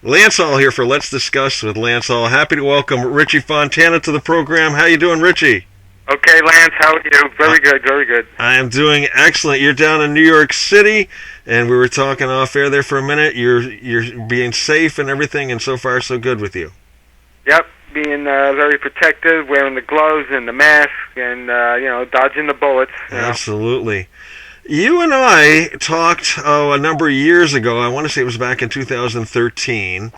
Lance Hall here for Let's Discuss with Lance Hall. Happy to welcome Richie Fontana to the program. How you doing, Richie? Okay, Lance, how are you? Very good, very good. I am doing excellent. You're down in New York City, and we were talking off air there for a minute. You're being safe and everything, and so far so good with you. Yep, being very protective, wearing the gloves and the mask, and dodging the bullets. Absolutely. You and I talked a number of years ago. I want to say it was back in 2013.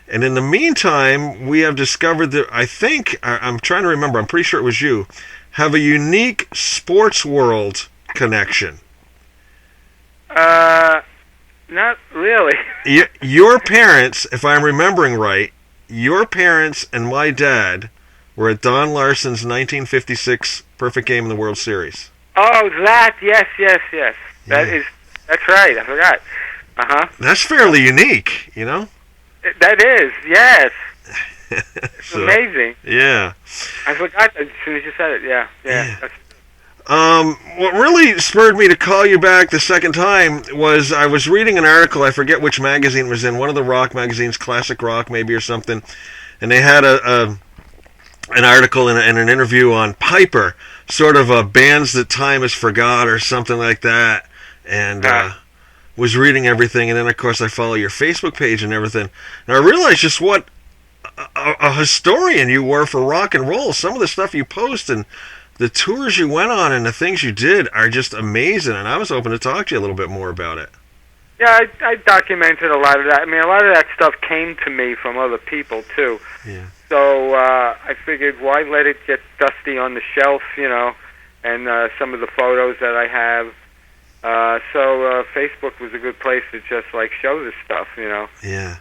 And in the meantime, we have discovered that I'm trying to remember, I'm pretty sure it was you, have a unique sports world connection. Not really. Your parents, if I'm remembering right, your parents and my dad were at Don Larson's 1956 perfect game in the World Series. Oh, that, yes. That's right, I forgot. Uh-huh. That's fairly unique, you know? That is, yes. It's amazing. Yeah. I forgot that as soon as you said it, yeah. What really spurred me to call you back the second time was I was reading an article, I forget which magazine it was in, one of the rock magazines, Classic Rock maybe or something, and they had an article and an interview on Piper, sort of bands that time has forgot or something like that, and was reading everything, and then of course I follow your Facebook page and everything, and I realized just what a historian you were for rock and roll. Some of the stuff you post and the tours you went on and the things you did are just amazing, and I was hoping to talk to you a little bit more about it. Yeah, I documented a lot of that. I mean, a lot of that stuff came to me from other people, too. Yeah. So I figured, why let it get dusty on the shelf, and some of the photos that I have. So Facebook was a good place to just, show this stuff, Yeah.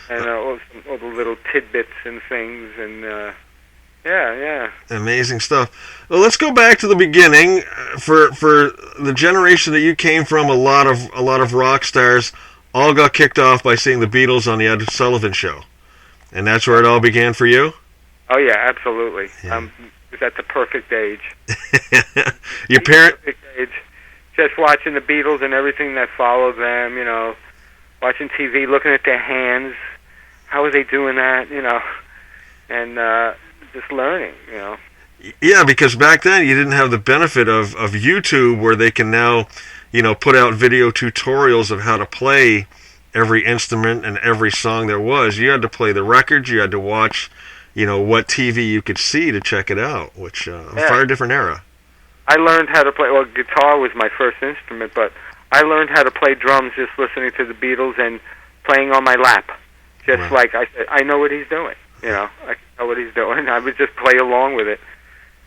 And all the little tidbits and things, and yeah. Amazing stuff. Well, let's go back to the beginning. For the generation that you came from, a lot of rock stars all got kicked off by seeing the Beatles on the Ed Sullivan Show, and that's where it all began for you. Oh yeah, absolutely. Yeah. Was at the perfect age. Your parent. Perfect age. Just watching the Beatles and everything that followed them. Watching TV, looking at their hands. How are they doing that? And just learning, Yeah, because back then you didn't have the benefit of YouTube, where they can now, put out video tutorials of how to play every instrument and every song there was. You had to play the records, you had to watch, what TV you could see to check it out, which a far different era. I learned how to play, guitar was my first instrument, but I learned how to play drums just listening to the Beatles and playing on my lap. Just like I said, I know what he's doing. I know what he's doing. I would just play along with it,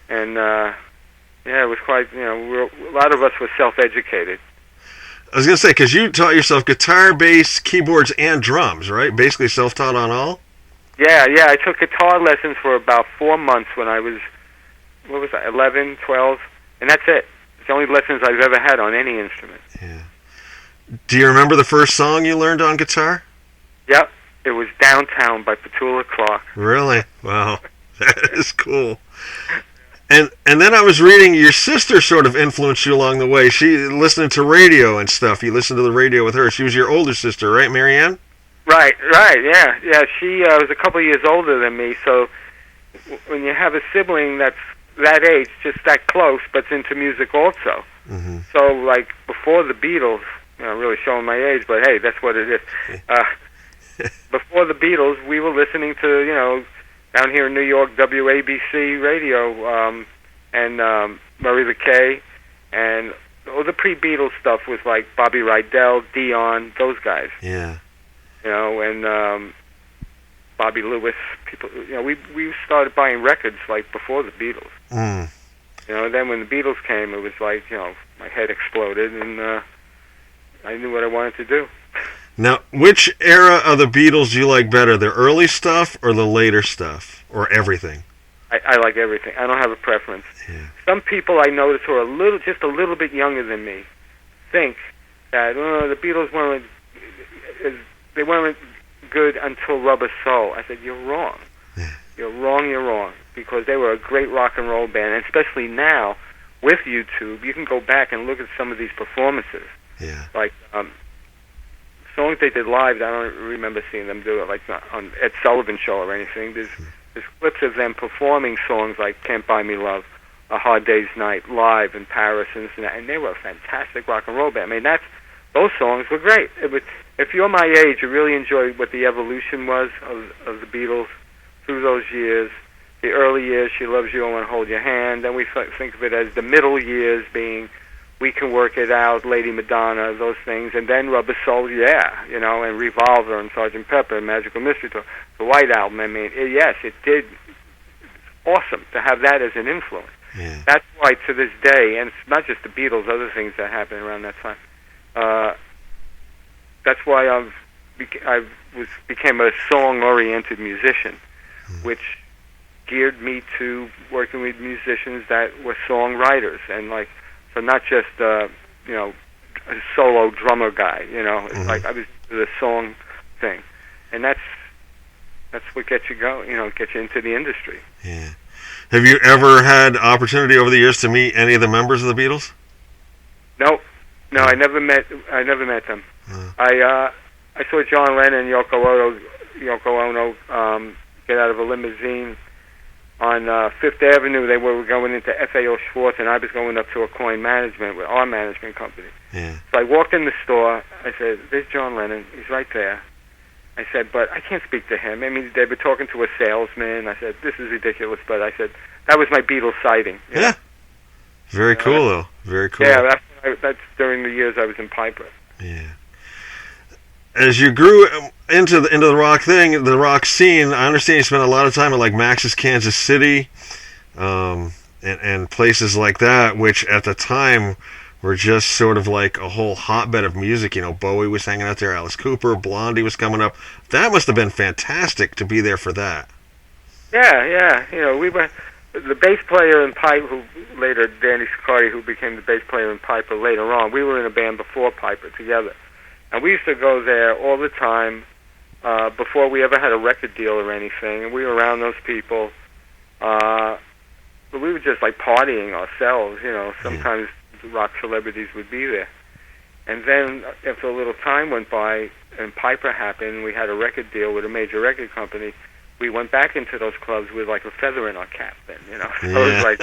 and it was quite. A lot of us were self-educated. I was gonna say, because you taught yourself guitar, bass, keyboards, and drums, right? Basically self-taught on all. Yeah. I took guitar lessons for about 4 months when I was, 11, 12, and that's it. It's the only lessons I've ever had on any instrument. Yeah. Do you remember the first song you learned on guitar? Yep. It was Downtown by Petula Clark. Really? Wow. That is cool. And then I was reading your sister sort of influenced you along the way. She listening to radio and stuff. You listened to the radio with her. She was your older sister, right, Marianne? Right, yeah. Yeah, she was a couple of years older than me, so when you have a sibling that's that age, just that close, but's into music also. Mm-hmm. So, before the Beatles, really showing my age, but hey, that's what it is. Before the Beatles, we were listening to, down here in New York, WABC radio, and Murray the K, and all the pre-Beatles stuff was like Bobby Rydell, Dion, those guys. Yeah. And Bobby Lewis, people, we started buying records before the Beatles. Mm. And then when the Beatles came, it was my head exploded, and I knew what I wanted to do. Now, which era of the Beatles do you like better, the early stuff or the later stuff, or everything? I like everything. I don't have a preference. Yeah. Some people I notice who are just a little bit younger than me think that the Beatles weren't good until Rubber Soul. I said, you're wrong. Yeah. You're wrong, because they were a great rock and roll band, and especially now with YouTube, you can go back and look at some of these performances. Yeah. songs they did live, I don't remember seeing them do it like on Ed Sullivan Show or anything. There's clips of them performing songs like "Can't Buy Me Love," "A Hard Day's Night" live in Paris, and they were a fantastic rock and roll band. I mean, those songs were great. If you're my age, you really enjoyed what the evolution was of the Beatles through those years. The early years, "She Loves You, I Want to Hold Your Hand." Then we think of it as the middle years being "We Can Work It Out," Lady Madonna, those things. And then Rubber Soul, and Revolver and Sgt. Pepper and Magical Mystery Tour. The White Album, I mean, yes, it did. Awesome to have that as an influence. Yeah. That's why to this day, and it's not just the Beatles, other things that happened around that time. That's why I became a song-oriented musician, which geared me to working with musicians that were songwriters, and so not just a solo drummer guy. It's like I was the song thing, and that's what gets you going. Gets you into the industry. Yeah. Have you ever had opportunity over the years to meet any of the members of the Beatles? No, I never met them. I saw John Lennon and Yoko Ono get out of a limousine on Fifth Avenue. They were going into FAO Schwartz, and I was going up to Accoin Management with our management company. Yeah. So I walked in the store. I said, "There's John Lennon. He's right there." I said, "But I can't speak to him." I mean, they were talking to a salesman. I said, "This is ridiculous." But I said, that was my Beatles sighting. Yeah. Very cool, though. Very cool. Yeah, that's during the years I was in Piper. Yeah. As you grew into the rock thing, the rock scene, I understand you spent a lot of time at Max's Kansas City, and places like that, which at the time were just sort of like a whole hotbed of music. Bowie was hanging out there, Alice Cooper, Blondie was coming up. That must have been fantastic to be there for that. Yeah. We were the bass player in Piper, who later Danny Sicardi, who became the bass player in Piper later on. We were in a band before Piper together. And we used to go there all the time before we ever had a record deal or anything. And we were around those people. But we were just partying ourselves, Sometimes rock celebrities would be there. And then after a little time went by and Piper happened, we had a record deal with a major record company. We went back into those clubs with a feather in our cap then, So it was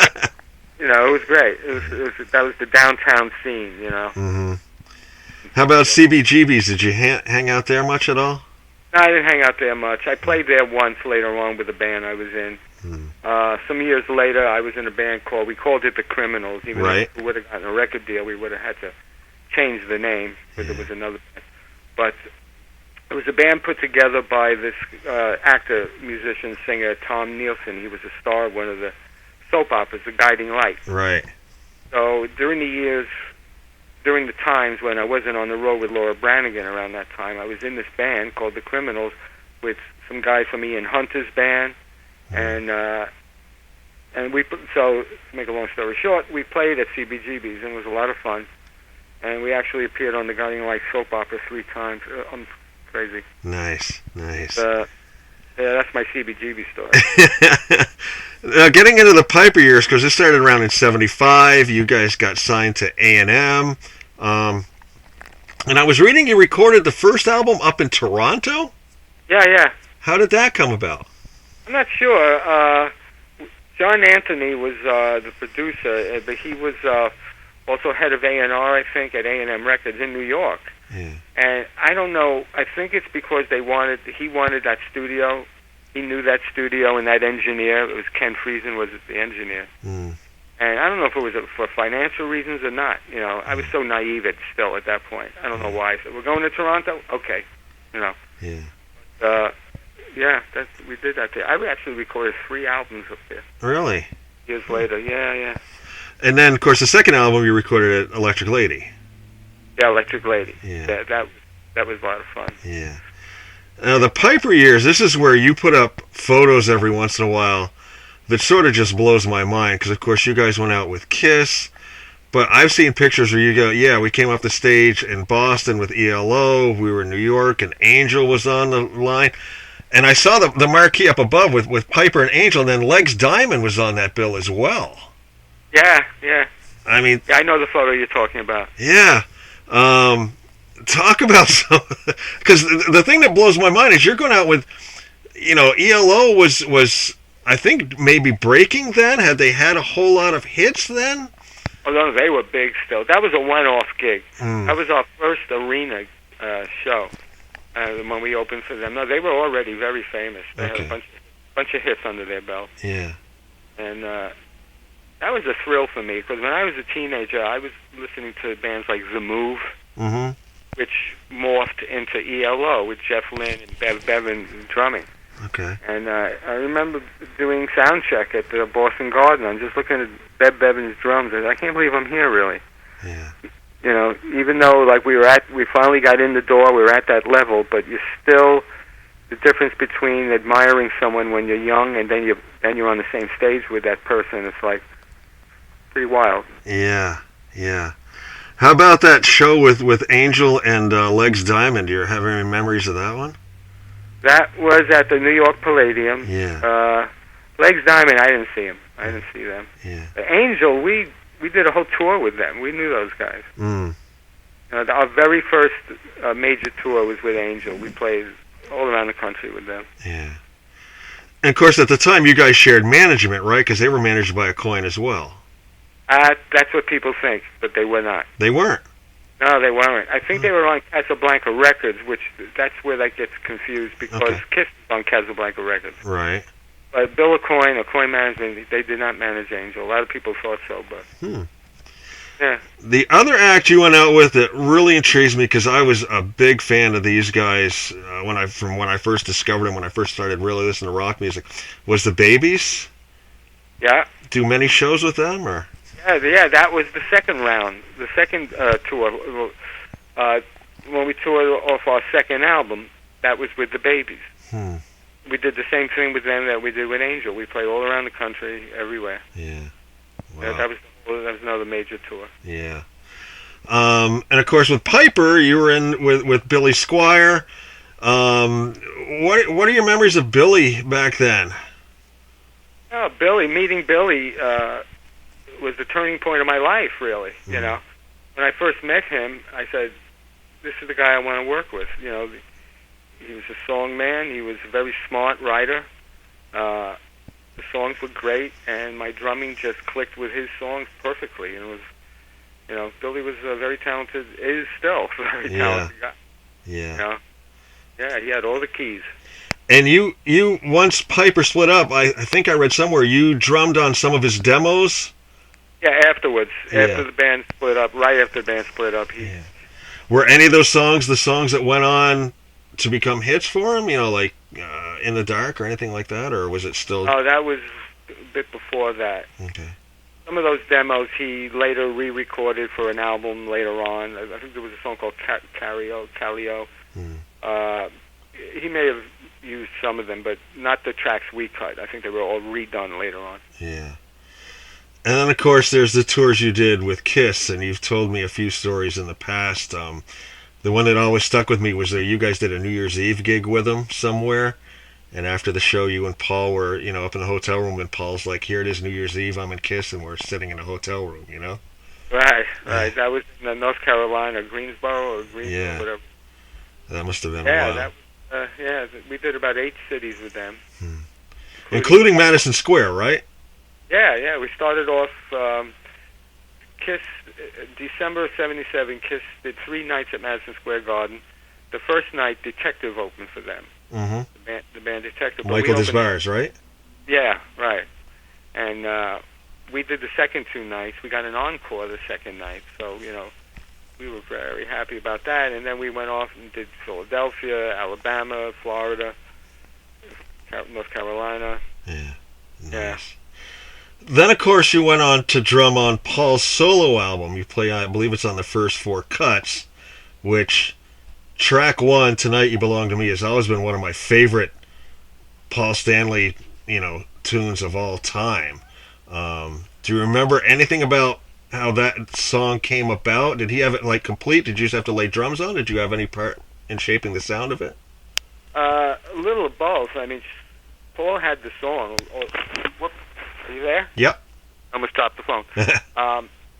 it was great. That was the downtown scene, Mm-hmm. How about CBGB's? Did you hang out there much at all? No, I didn't hang out there much. I played there once later on with a band I was in. Some years later, I was in a band we called it the Criminals. Even if we would have gotten a record deal, we would have had to change the name because it was another band. But it was a band put together by this actor, musician, singer, Tom Nielsen. He was a star of one of the soap operas, The Guiding Light. Right. So during the times when I wasn't on the road with Laura Branigan around that time, I was in this band called The Criminals with some guys from Ian Hunter's band, and so to make a long story short, we played at CBGB's and it was a lot of fun, and we actually appeared on the Guiding Light soap opera 3 times. I'm crazy. Nice. Yeah, that's my CBGB story. Getting into the Piper years, because it started around in '75. You guys got signed to A&M. And I was reading you recorded the first album up in Toronto? Yeah. How did that come about? I'm not sure. John Anthony was the producer, but he was also head of A&R, I think, at A&M Records in New York. Yeah. And I don't know, I think it's because he wanted that studio. He knew that studio and that engineer. It was Ken Friesen was the engineer. And I don't know if it was for financial reasons or not. I was so naive at that point. I don't know why. I said, "We're going to Toronto? Okay." Yeah. We did that there. I actually recorded 3 albums up there. Really? Years later, yeah. And then, of course, the second album you recorded at Electric Lady. Yeah, Electric Lady. Yeah. That was a lot of fun. Yeah. Now, the Piper years, this is where you put up photos every once in a while that sort of just blows my mind, because, of course, you guys went out with Kiss, but I've seen pictures where you go, yeah, we came off the stage in Boston with ELO, we were in New York, and Angel was on the line, and I saw the marquee up above with Piper and Angel, and then Legs Diamond was on that bill as well. Yeah. I mean... Yeah, I know the photo you're talking about. Yeah. talk about some, because the thing that blows my mind is you're going out with, ELO was I think maybe breaking then. Had they had a whole lot of hits then? Oh no, they were big still. That was a one-off gig. Mm. That was our first arena show when we opened for them. No, they were already very famous. They had a bunch of hits under their belt. Yeah. And that was a thrill for me because when I was a teenager, I was listening to bands like The Move, Mm-hmm. which morphed into ELO with Jeff Lynne and Bev Bevan drumming. Okay. And I remember doing sound check at the Boston Garden. I'm just looking at Bev Bevan's drums. I can't believe I'm here, really. Yeah. Even though like we finally got in the door, we were at that level, but you still, the difference between admiring someone when you're young and then you're on the same stage with that person, it's like pretty wild. Yeah. Yeah. How about that show with Angel and Legs Diamond? Do you have any memories of that one? That was at the New York Palladium. Yeah. Legs Diamond, I didn't see him. I didn't see them. Yeah. Angel, we did a whole tour with them. We knew those guys. Mm. Our very first major tour was with Angel. We played all around the country with them. Yeah. And of course, at the time, you guys shared management, right? Because they were managed by a coin as well. That's what people think, but they were not. They weren't. No, they weren't. I think they were on Casablanca Records, which that's where that gets confused because Kiss is on Casablanca Records. Right. But Bill Coin or Coin Management, they did not manage Angel. A lot of people thought so, but yeah. The other act you went out with that really intrigues me because I was a big fan of these guys when I first discovered them, when I first started really listening to rock music, was the Babies. Yeah. Do many shows with them or? Yeah, that was the second round, the second tour. When we toured off our second album, that was with the Babies. We did the same thing with them that we did with Angel. We played all around the country, everywhere. Yeah. Wow. That was another major tour. Yeah. And of course with Piper, you were in with Billy Squire. What are your memories of Billy back then? Oh, meeting Billy was the turning point of my life, really. You know, when I first met him, I said, "This is the guy I want to work with." You know, he was a song man. He was a very smart writer. The songs were great, and my drumming just clicked with his songs perfectly. And it was, Billy was a very talented, is still a very talented guy. Yeah. Yeah, he had all the keys. And you once Piper split up, I think I read somewhere you drummed on some of his demos. Yeah, afterwards, after the band split up, right after the band split up, Were any of those songs the songs that went on to become hits for him? Like In the Dark or anything like that, or was it still? Oh, that was a bit before that. Okay. Some of those demos he later re-recorded for an album later on. I think there was a song called Calio. He may have used some of them, but not the tracks we cut. I think they were all redone later on. Yeah. And then, of course, there's the tours you did with Kiss, and you've told me a few stories in the past. The one that always stuck with me was that you guys did a New Year's Eve gig with them somewhere, and after the show, you and Paul were, up in the hotel room, and Paul's like, "Here it is, New Year's Eve, I'm in Kiss," and we're sitting in a hotel room, Right. That was in North Carolina, Greensboro or whatever. That must have been a while. We did about 8 cities with them. Including Madison Square, right? Yeah. We started off Kiss, December of '77. Kiss did 3 nights at Madison Square Garden. The first night, Detective opened for them. The band Detective. Michael Desbars, right? Yeah, right. And we did the second 2 nights. We got an encore the second night. So, we were very happy about that. And then we went off and did Philadelphia, Alabama, Florida, North Carolina. Yeah. Nice. Then, of course, you went on to drum on Paul's solo album. You play, I believe it's on the first 4 cuts, which track 1, Tonight You Belong to Me, has always been one of my favorite Paul Stanley, tunes of all time. Do you remember anything about how that song came about? Did he have it complete? Did you just have to lay drums on? Did you have any part in shaping the sound of it? A little of both. I mean, Paul had the song. Whoop. Are you there? Yep. I almost dropped the phone.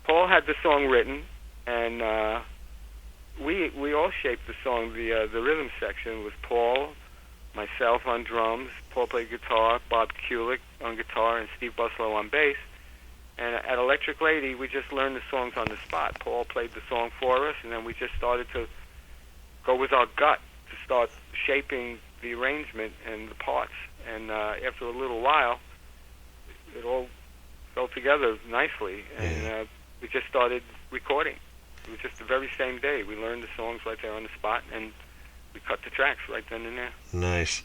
Paul had the song written, and we all shaped the song. The rhythm section was Paul, myself on drums. Paul played guitar, Bob Kulick on guitar, and Steve Buslow on bass. And at Electric Lady, we just learned the songs on the spot. Paul played the song for us, and then we just started to go with our gut to start shaping the arrangement and the parts. And after a little while, it all fell together nicely, and we just started recording. It was just the very same day. We learned the songs right there on the spot, and we cut the tracks right then and there. Nice.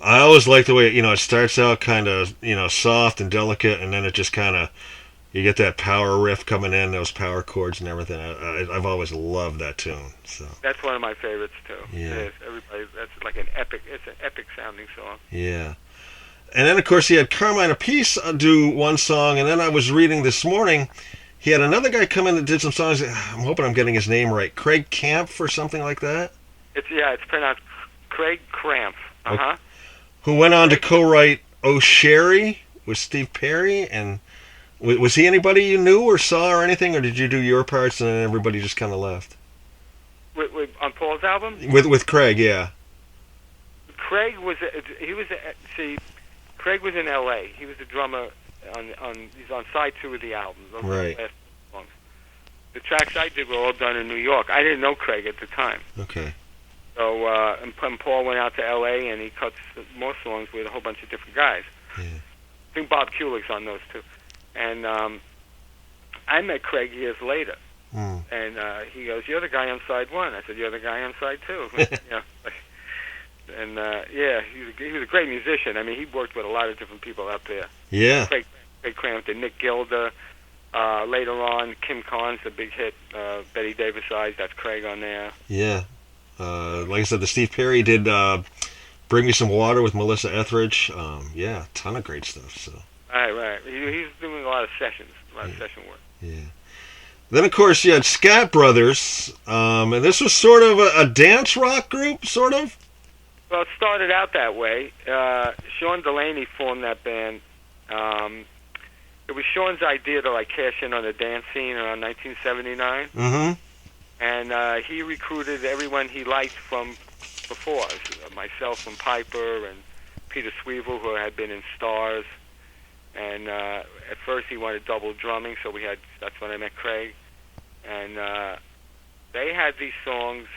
I always like the way, it starts out kind of, soft and delicate, and then it just kind of, you get that power riff coming in, those power chords and everything. I've always loved that tune. So that's one of my favorites too. Yeah. Everybody, that's like an epic. It's an epic sounding song. Yeah. And then of course he had Carmine Appice do one song, and then I was reading this morning, he had another guy come in that did some songs. I'm hoping I'm getting his name right. Craig Camp or something like that. It's pronounced Craig Cramp. Okay. Who went on to co-write "Oh Sherry" with Steve Perry, and was he anybody you knew or saw or anything, or did you do your parts and then everybody just kind of left? On Paul's album? With Craig, yeah. Craig was Craig was in L.A. He was the drummer he's on side 2 of the album. Those right. Are the last songs. The tracks I did were all done in New York. I didn't know Craig at the time. Okay. So and Paul went out to L.A. and he cut more songs with a whole bunch of different guys. Yeah. I think Bob Kulick's on those too. And I met Craig years later, and he goes, "You're the guy on side 1." I said, "You're the guy on side 2." And he was a great musician. I mean, he worked with a lot of different people out there. Yeah. Craig Crampton, Nick Gilder. Later on, Kim Carnes, the big hit, Betty Davis Eyes. That's Craig on there. Yeah. Like I said, the Steve Perry did "Bring Me Some Water" with Melissa Etheridge. Yeah, ton of great stuff. So. Right. He's doing a lot of session work. Yeah. Then, of course, you had Scat Brothers, and this was sort of a dance rock group, sort of? Well, it started out that way. Sean Delaney formed that band. It was Sean's idea to, cash in on the dance scene around 1979. Mm-hmm. And he recruited everyone he liked from before, myself and Piper and Peter Sweevel, who had been in Stars. And at first he wanted double drumming, so that's when I met Craig. And they had these songs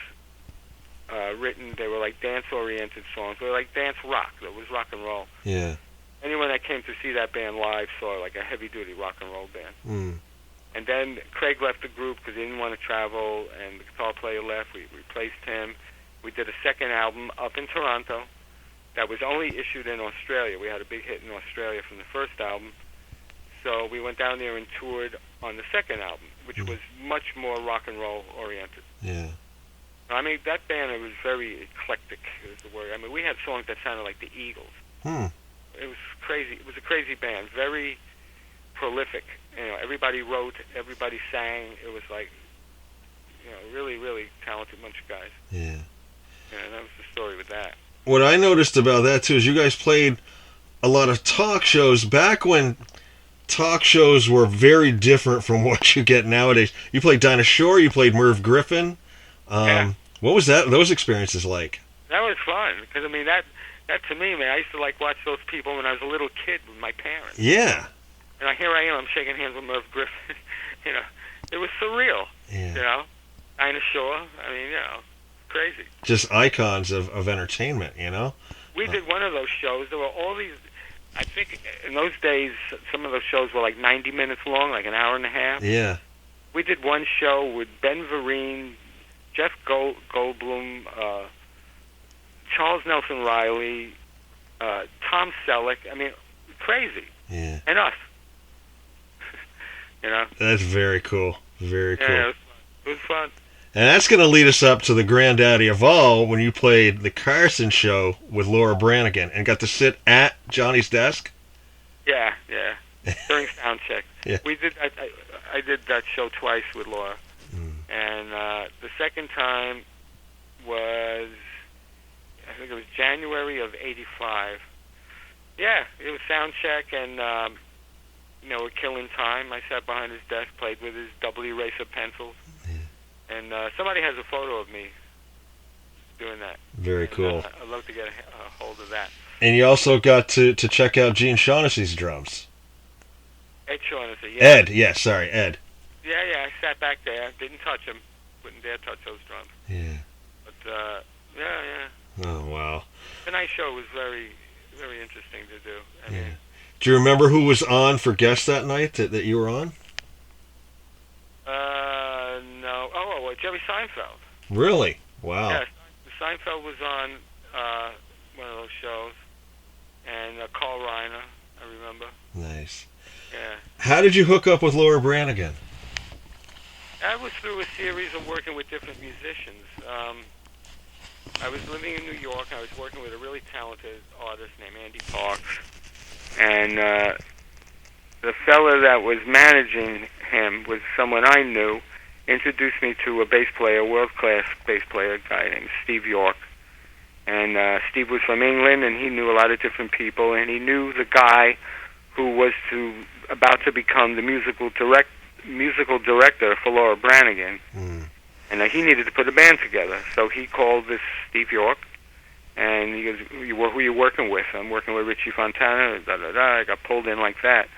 written. They were like dance-oriented songs. They were like dance rock. It was rock and roll. Yeah. Anyone that came to see that band live saw like a heavy-duty rock and roll band. Mm. And then Craig left the group because he didn't want to travel, and the guitar player left. We replaced him. We did a second album up in Toronto that was only issued in Australia. We had a big hit in Australia from the first album. So we went down there and toured on the second album, which was much more rock and roll oriented. Yeah. I mean, that band, it was very eclectic, is the word. I mean, we had songs that sounded like the Eagles. It was crazy. It was a crazy band, very prolific. Everybody wrote, everybody sang. It was like, really, really talented bunch of guys. Yeah. And that was the story with that. What I noticed about that, too, is you guys played a lot of talk shows back when talk shows were very different from what you get nowadays. You played Dinah Shore, you played Merv Griffin. Yeah. What was those experiences like? That was fun, because, I mean, that to me, man, I used to, watch those people when I was a little kid with my parents. Yeah. And here I am, I'm shaking hands with Merv Griffin. It was surreal. Yeah. Dinah Shore, I mean, crazy. Just icons of entertainment, We did one of those shows. There were all these, I think in those days, some of those shows were 90 minutes long, like an hour and a half. Yeah. We did one show with Ben Vereen, Jeff Goldblum, Charles Nelson Riley, Tom Selleck. I mean, crazy. Yeah. And us. That's very cool. Very cool. Yeah, it was fun. And that's going to lead us up to the granddaddy of all, when you played the Carson Show with Laura Branigan and got to sit at Johnny's desk. Yeah. During sound check. Yeah. We did. I did that show twice with Laura, and the second time was, I think it was January of '85. Yeah, it was sound check, and we're killing time. I sat behind his desk, played with his double eraser pencils. Yeah. And somebody has a photo of me doing that. Very cool. I'd love to get a hold of that. And you also got to check out Gene Shaughnessy's drums. Ed Shaughnessy, yeah. Ed, yes, sorry, Ed. Yeah, I sat back there, didn't touch him, wouldn't dare touch those drums. Yeah. But yeah. Oh, wow. The night show was very, very interesting to do. I mean, do you remember who was on for guest that night that you were on? No. Oh, Jerry Seinfeld. Really? Wow. Yeah, Seinfeld was on one of those shows, and Carl Reiner, I remember. Nice. Yeah. How did you hook up with Laura Branigan? I was through a series of working with different musicians. I was living in New York. I was working with a really talented artist named Andy Parks, and the fella that was managing him was someone I knew. Introduced me to a bass player, world-class bass player, guy named Steve York. And Steve was from England, and he knew a lot of different people, and he knew the guy who was about to become the musical director for Laura Branigan. And he needed to put a band together. So he called this Steve York, and he goes, who are you working with? I'm working with Richie Fontana, I got pulled in like that.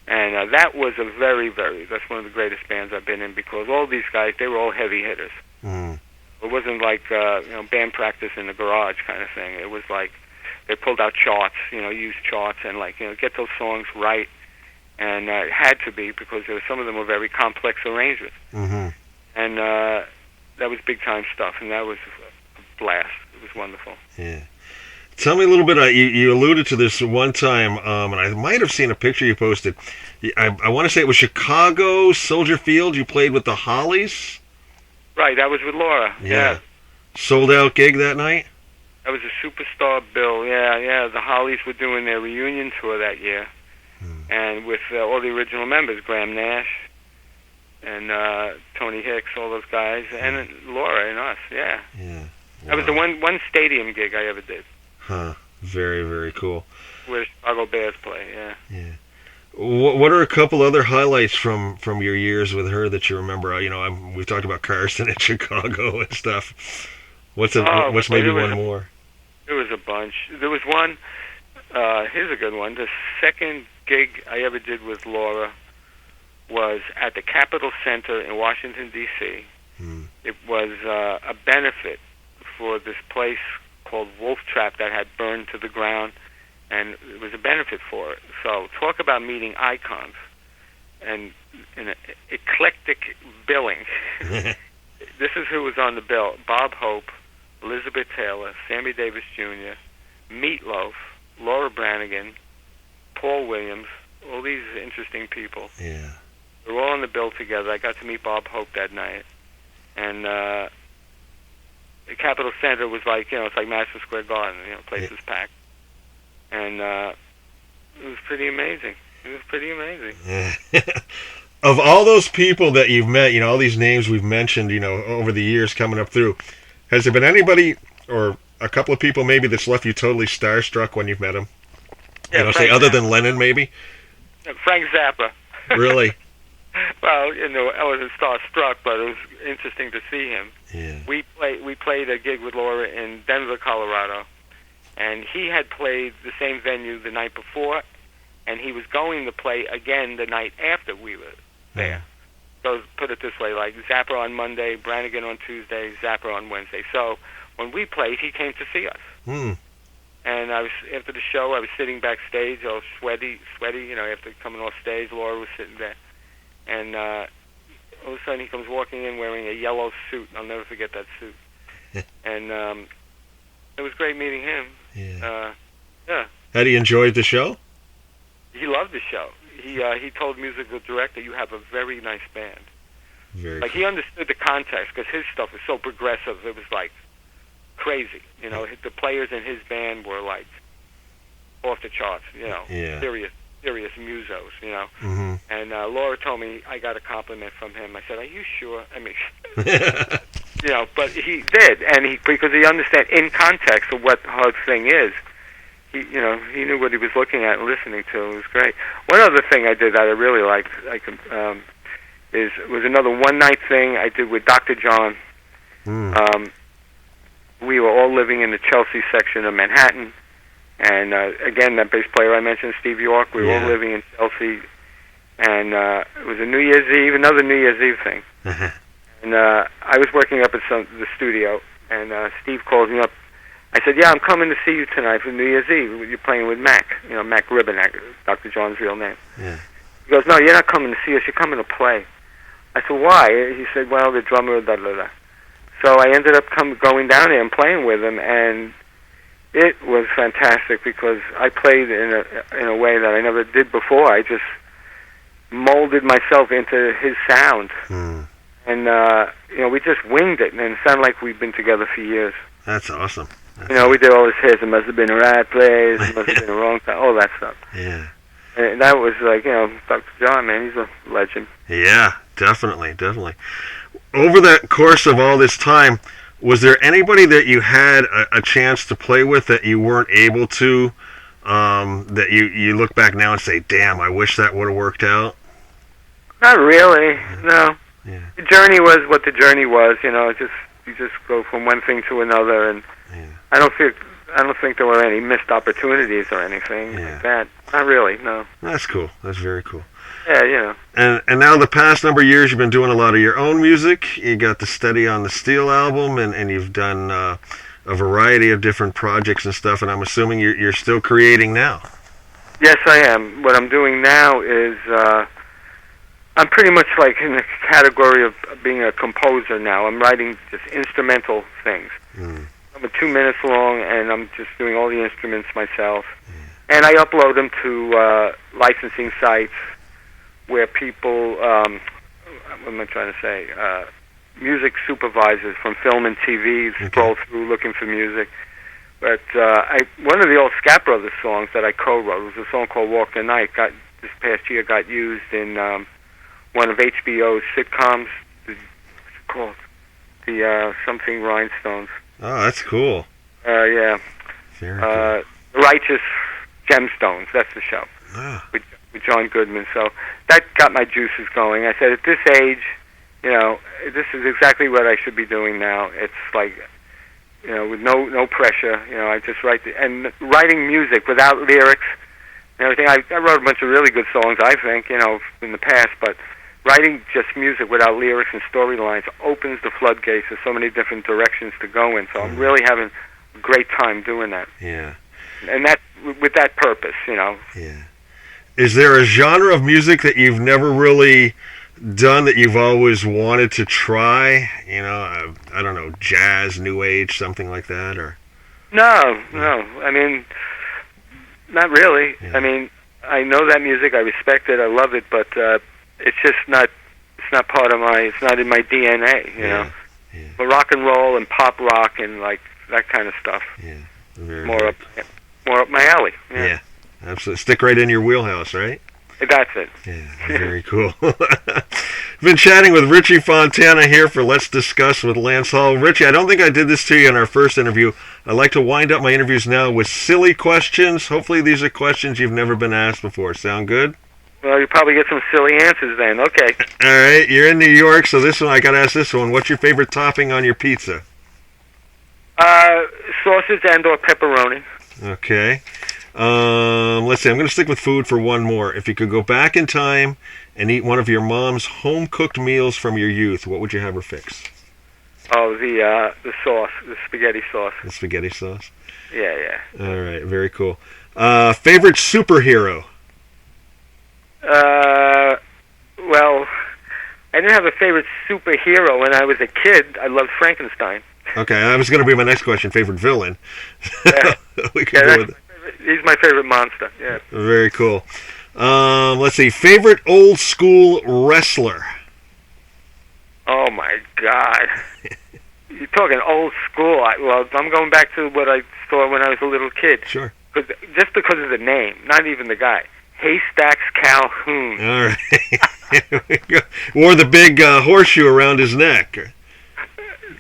And that was a very, that's one of the greatest bands I've been in, because all these guys, they were all heavy hitters. It wasn't like band practice in the garage kind of thing. It was like they pulled out charts, used charts, and get those songs right. And it had to be, because some of them were very complex arrangements. And that was big time stuff, and that was a blast. It was wonderful. Yeah. Tell me a little bit. You alluded to this one time, and I might have seen a picture you posted. I want to say it was Chicago, Soldier Field. You played with the Hollies. Right, that was with Laura. Yeah. Sold out gig that night. That was a superstar bill. Yeah. The Hollies were doing their reunion tour that year, and with all the original members, Graham Nash and Tony Hicks, all those guys, and Laura and us. Yeah. Wow. That was the one stadium gig I ever did. Huh. Very, very cool. Where Chicago Bears play, yeah. What are a couple other highlights from your years with her that you remember? We've talked about Carson in Chicago and stuff. What's maybe one more? There was a bunch. There was one, here's a good one. The second gig I ever did with Laura was at the Capitol Center in Washington, D.C. It was a benefit for this place called Wolf Trap that had burned to the ground, and it was a benefit for it. So talk about meeting icons and an eclectic billing. This is who was on the bill: Bob Hope, Elizabeth Taylor, Sammy Davis Jr., Meatloaf, Laura Branigan, Paul Williams, all these interesting people. Yeah. They were all on the bill together. I got to meet Bob Hope that night. And the Capitol Center was like, it's like Madison Square Garden, place was packed. And it was pretty amazing. Of all those people that you've met, all these names we've mentioned, over the years coming up through, has there been anybody or a couple of people maybe that's left you totally starstruck when you've met them? Yeah, say other than Lennon, maybe? Frank Zappa. Really? Well, I wasn't starstruck, but it was interesting to see him. Yeah. We played a gig with Laura in Denver, Colorado, and he had played the same venue the night before, and he was going to play again the night after we were there. So put it this way, like Zappa on Monday, Branigan on Tuesday, Zappa on Wednesday. So when we played, he came to see us. And after the show, I was sitting backstage, all sweaty, after coming off stage. Laura was sitting there. And all of a sudden he comes walking in wearing a yellow suit. I'll never forget that suit. And it was great meeting him. Yeah. Yeah. Had he enjoyed the show? He loved the show. He told the musical director, "You have a very nice band." Very cool. He understood the context, because his stuff was so progressive. It was like crazy. The players in his band were like off the charts. Serious musos. And Laura told me I got a compliment from him. I said, "Are you sure?" I mean, but he did, and because he understood in context of what her thing is. He knew what he was looking at and listening to. It was great. One other thing I did that I really liked, was another one-night thing I did with Dr. John. We were all living in the Chelsea section of Manhattan, and again, that bass player I mentioned, Steve York, we were all living in Chelsea, and it was a New Year's Eve, another New Year's Eve thing. And I was working up at the studio, and Steve calls me up. I said, "Yeah, I'm coming to see you tonight for New Year's Eve. You're playing with Mac, Mac Ribbenack, Dr. John's real name." Yeah. He goes, "No, you're not coming to see us. You're coming to play." I said, "Why?" He said, "Well, the drummer, da da da." So I ended up going down there and playing with him, and it was fantastic because I played in a way that I never did before. I just molded myself into his sound, and we just winged it, and it sounded like we'd been together for years. That's awesome. We did all this hits. It must have been a right place. It must have been a wrong time. All that stuff. Yeah. And that was like, Dr. John, man, he's a legend. Yeah, definitely. Over that course of all this time, was there anybody that you had a chance to play with that you weren't able to, that you look back now and say, damn, I wish that would have worked out? Not really, no. Yeah. The journey was what the journey was, you just go from one thing to another, and I don't think there were any missed opportunities or anything like that. Not really, no. That's cool. That's very cool. Yeah, And now the past number of years, you've been doing a lot of your own music. You got the Steady on the Steel album, and you've done a variety of different projects and stuff, and I'm assuming you're still creating now. Yes, I am. What I'm doing now is I'm pretty much like in the category of being a composer now. I'm writing just instrumental things. I'm 2 minutes long, and I'm just doing all the instruments myself. And I upload them to licensing sites where people, what am I trying to say, music supervisors from film and TV scroll through looking for music. But one of the old Scat Brothers songs that I co-wrote was a song called Walk the Night. This past year got used in one of HBO's sitcoms. What's it called? The something Rhinestones. Oh, that's cool. Yeah. Very cool. Righteous Gemstones. That's the show. With John Goodman. So that got my juices going. I said, at this age, this is exactly what I should be doing now. It's like, with no pressure. I just write and writing music without lyrics and everything. I wrote a bunch of really good songs, I think, in the past, but writing just music without lyrics and storylines opens the floodgates of so many different directions to go in. So I'm really having a great time doing that. Yeah. And that with that purpose, Yeah. Is there a genre of music that you've never really done that you've always wanted to try? I don't know, jazz, new age, something like that, or? No. I mean, not really. Yeah. I mean, I know that music, I respect it, I love it, but it's just not. It's not part of it's not in my DNA. You know. Yeah. But rock and roll and pop rock and like that kind of stuff. Yeah. More up my alley. Yeah. Absolutely. Stick right in your wheelhouse, right? That's it. Yeah, very cool. Been chatting with Richie Fontana here for Let's Discuss with Lance Hall. Richie, I don't think I did this to you in our first interview. I like to wind up my interviews now with silly questions. Hopefully these are questions you've never been asked before. Sound good? Well, you probably get some silly answers then. Okay. All right. You're in New York, so this one, I got to ask this one. What's your favorite topping on your pizza? Sausage and or pepperoni. Okay. Let's see. I'm going to stick with food for one more. If you could go back in time and eat one of your mom's home-cooked meals from your youth, what would you have her fix? Oh, the sauce, the spaghetti sauce. The spaghetti sauce? Yeah. All right, very cool. Favorite superhero? Well, I didn't have a favorite superhero when I was a kid. I loved Frankenstein. Okay, that was going to be my next question. Favorite villain? Yeah. We could go with it. He's my favorite monster, yeah. Very cool. Let's see. Favorite old school wrestler? Oh, my God. You're talking old school. Well, I'm going back to what I saw when I was a little kid. Sure. Just because of the name, not even the guy. Haystacks Calhoun. All right. Wore the big horseshoe around his neck.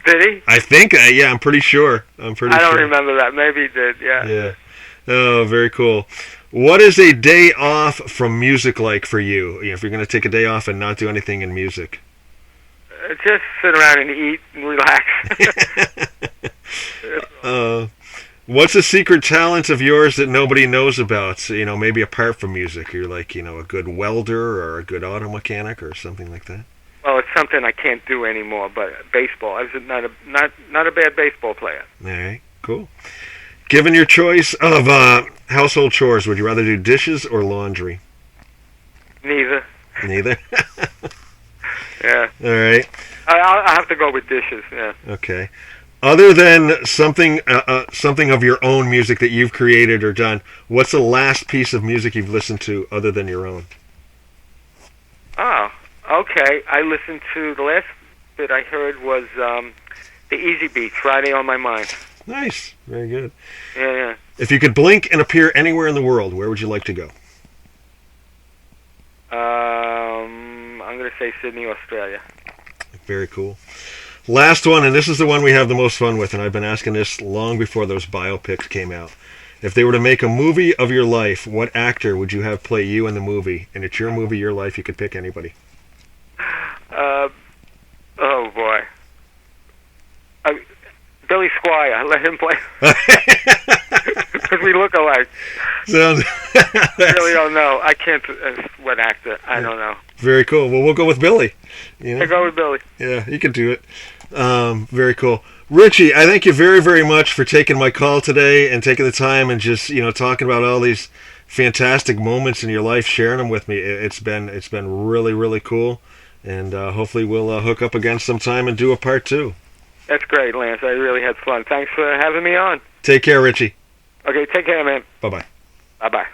Did he? I think, yeah, I'm pretty sure. I don't remember that. Maybe he did, yeah. Yeah. Oh, very cool. What is a day off from music like for you? If you're going to take a day off and not do anything in music. Just sit around and eat and relax. What's a secret talent of yours that nobody knows about? Maybe apart from music. You're like, a good welder or a good auto mechanic or something like that. Well, it's something I can't do anymore. But baseball, I was not a bad baseball player. All right, cool. Given your choice of household chores, would you rather do dishes or laundry? Neither. Neither. Yeah. All right. I'll have to go with dishes. Yeah. Okay. Other than something of your own music that you've created or done, what's the last piece of music you've listened to other than your own? Oh, okay. I listened to, the last bit I heard was the Easy Beats, Friday on My Mind. Nice. Very good. Yeah. If you could blink and appear anywhere in the world, where would you like to go? I'm going to say Sydney, Australia. Very cool. Last one, and this is the one we have the most fun with, and I've been asking this long before those biopics came out. If they were to make a movie of your life, what actor would you have play you in the movie? And it's your movie, your life. You could pick anybody. Oh, boy. Billy Squire. Let him play. Because we look alike. Sounds. I really don't know. I can't. What actor? I don't know. Very cool. Well, we'll go with Billy. I go with Billy. Yeah, you can do it. Very cool. Richie, I thank you very, very much for taking my call today and taking the time and just talking about all these fantastic moments in your life, sharing them with me. It's been really, really cool, and hopefully we'll hook up again sometime and do a part 2. That's great, Lance. I really had fun. Thanks for having me on. Take care, Richie. Okay, take care, man. Bye-bye. Bye-bye.